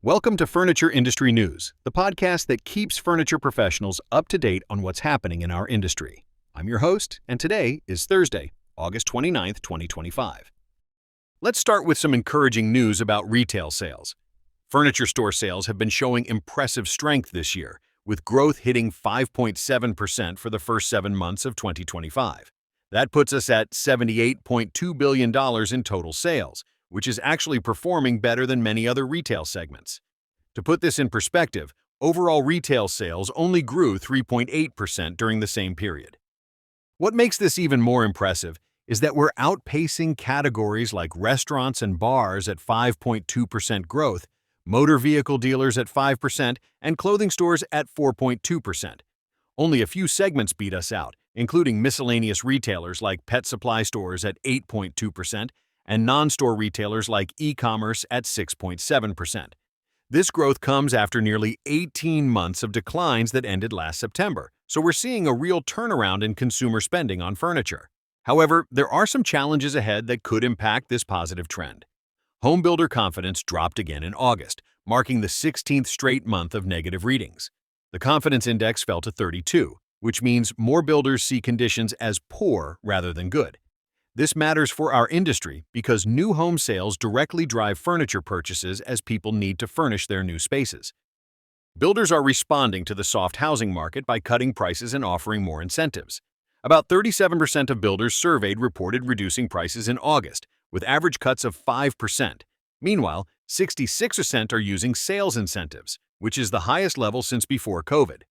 Welcome to Furniture Industry News, the podcast that keeps furniture professionals up to date on what's happening in our industry. I'm your host, and today is Thursday, August 29th, 2025. Let's start with some encouraging news about retail sales. Furniture store sales have been showing impressive strength this year, with growth hitting 5.7% for the first 7 months of 2025. That puts us at $78.2 billion in total sales, which is actually performing better than many other retail segments. To put this in perspective, overall retail sales only grew 3.8% during the same period. What makes this even more impressive is that we're outpacing categories like restaurants and bars at 5.2% growth, motor vehicle dealers at 5%, and clothing stores at 4.2%. Only a few segments beat us out, including miscellaneous retailers like pet supply stores at 8.2%, and non-store retailers like e-commerce at 6.7%. This growth comes after nearly 18 months of declines that ended last September, so we're seeing a real turnaround in consumer spending on furniture. However, there are some challenges ahead that could impact this positive trend. Homebuilder confidence dropped again in August, marking the 16th straight month of negative readings. The confidence index fell to 32, which means more builders see conditions as poor rather than good. This matters for our industry because new home sales directly drive furniture purchases as people need to furnish their new spaces. Builders are responding to the soft housing market by cutting prices and offering more incentives. About 37% of builders surveyed reported reducing prices in August, with average cuts of 5%. Meanwhile, 66% are using sales incentives, which is the highest level since before COVID.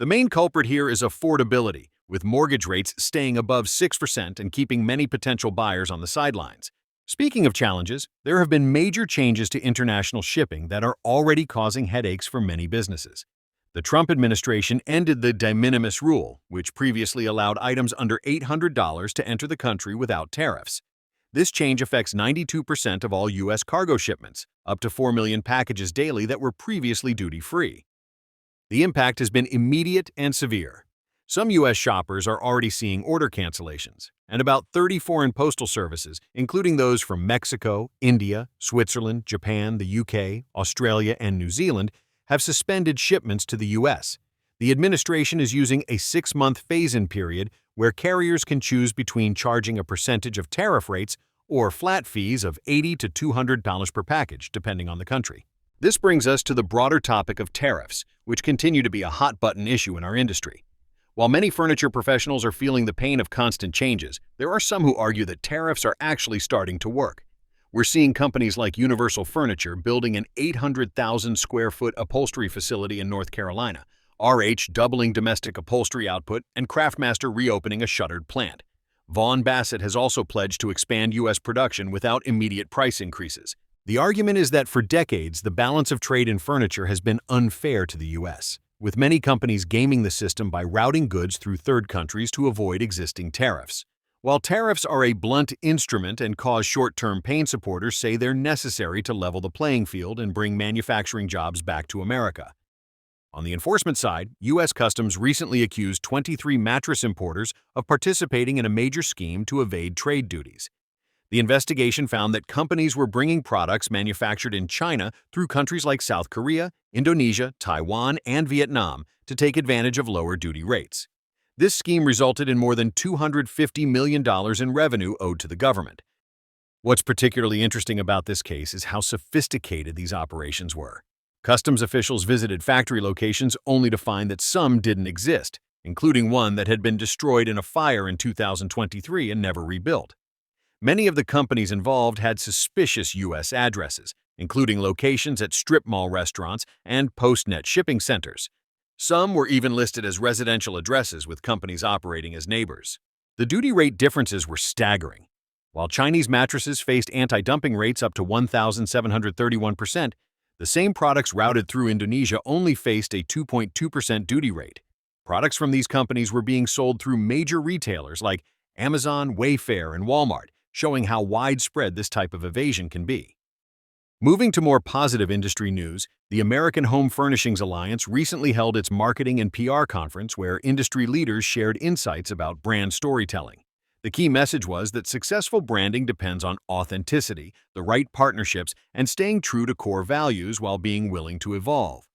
The main culprit here is affordability, with mortgage rates staying above 6% and keeping many potential buyers on the sidelines. Speaking of challenges, there have been major changes to international shipping that are already causing headaches for many businesses. The Trump administration ended the de minimis rule, which previously allowed items under $800 to enter the country without tariffs. This change affects 92% of all U.S. cargo shipments, up to 4 million packages daily that were previously duty-free. The impact has been immediate and severe. Some U.S. shoppers are already seeing order cancellations, and about 30 foreign postal services, including those from Mexico, India, Switzerland, Japan, the UK, Australia, and New Zealand, have suspended shipments to the U.S. The administration is using a 6-month phase-in period where carriers can choose between charging a percentage of tariff rates or flat fees of $80 to $200 per package, depending on the country. This brings us to the broader topic of tariffs, which continue to be a hot-button issue in our industry. While many furniture professionals are feeling the pain of constant changes, there are some who argue that tariffs are actually starting to work. We're seeing companies like Universal Furniture building an 800,000 square foot upholstery facility in North Carolina, RH doubling domestic upholstery output, and Craftmaster reopening a shuttered plant. Vaughan Bassett has also pledged to expand U.S. production without immediate price increases. The argument is that for decades, the balance of trade in furniture has been unfair to the U.S., with many companies gaming the system by routing goods through third countries to avoid existing tariffs. While tariffs are a blunt instrument and cause short-term pain, supporters say they're necessary to level the playing field and bring manufacturing jobs back to America. On the enforcement side, U.S. Customs recently accused 23 mattress importers of participating in a major scheme to evade trade duties. The investigation found that companies were bringing products manufactured in China through countries like South Korea, Indonesia, Taiwan, and Vietnam to take advantage of lower duty rates. This scheme resulted in more than $250 million in revenue owed to the government. What's particularly interesting about this case is how sophisticated these operations were. Customs officials visited factory locations only to find that some didn't exist, including one that had been destroyed in a fire in 2023 and never rebuilt. Many of the companies involved had suspicious U.S. addresses, including locations at strip mall restaurants and post-net shipping centers. Some were even listed as residential addresses with companies operating as neighbors. The duty rate differences were staggering. While Chinese mattresses faced anti-dumping rates up to 1,731%, the same products routed through Indonesia only faced a 2.2% duty rate. Products from these companies were being sold through major retailers like Amazon, Wayfair, and Walmart, showing how widespread this type of evasion can be. Moving to more positive industry news, the American Home Furnishings Alliance recently held its marketing and PR conference where industry leaders shared insights about brand storytelling. The key message was that successful branding depends on authenticity, the right partnerships, and staying true to core values while being willing to evolve.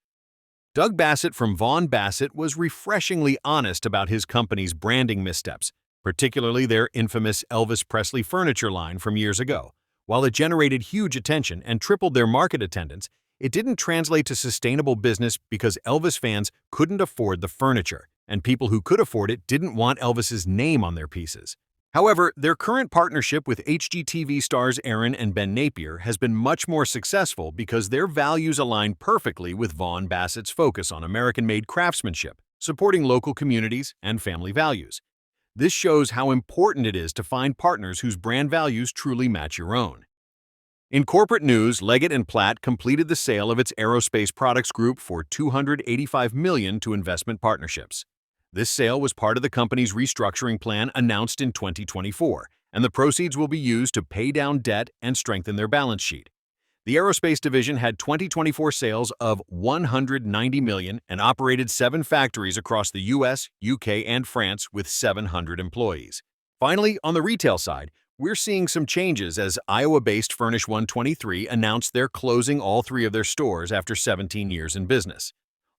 Doug Bassett from Vaughan Bassett was refreshingly honest about his company's branding missteps, particularly their infamous Elvis Presley furniture line from years ago. While it generated huge attention and tripled their market attendance, it didn't translate to sustainable business because Elvis fans couldn't afford the furniture, and people who could afford it didn't want Elvis's name on their pieces. However, their current partnership with HGTV stars Aaron and Ben Napier has been much more successful because their values align perfectly with Vaughan Bassett's focus on American-made craftsmanship, supporting local communities, and family values. This shows how important it is to find partners whose brand values truly match your own. In corporate news, Leggett & Platt completed the sale of its aerospace products group for $285 million to investment partnerships. This sale was part of the company's restructuring plan announced in 2024, and the proceeds will be used to pay down debt and strengthen their balance sheet. The aerospace division had 2024 sales of $190 million and operated 7 factories across the US, UK, and France with 700 employees. Finally, on the retail side, we're seeing some changes as Iowa-based Furnish 123 announced they're closing all 3 of their stores after 17 years in business.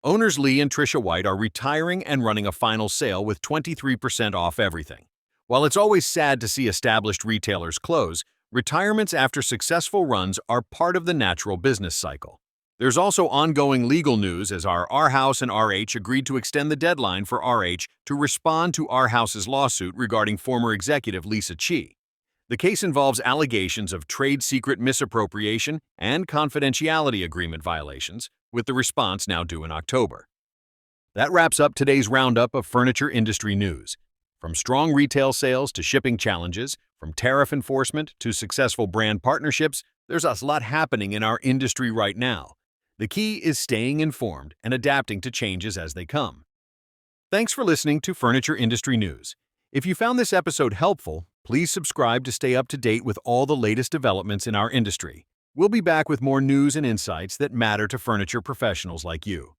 Owners Lee and Tricia White are retiring and running a final sale with 23% off everything. While it's always sad to see established retailers close, retirements after successful runs are part of the natural business cycle. There's also ongoing legal news as our House and RH agreed to extend the deadline for RH to respond to House's lawsuit regarding former executive Lisa Chi. The case involves allegations of trade secret misappropriation and confidentiality agreement violations, with the response now due in October. That wraps up today's roundup of furniture industry news. From strong retail sales to shipping challenges, from tariff enforcement to successful brand partnerships, there's a lot happening in our industry right now. The key is staying informed and adapting to changes as they come. Thanks for listening to Furniture Industry News. If you found this episode helpful, please subscribe to stay up to date with all the latest developments in our industry. We'll be back with more news and insights that matter to furniture professionals like you.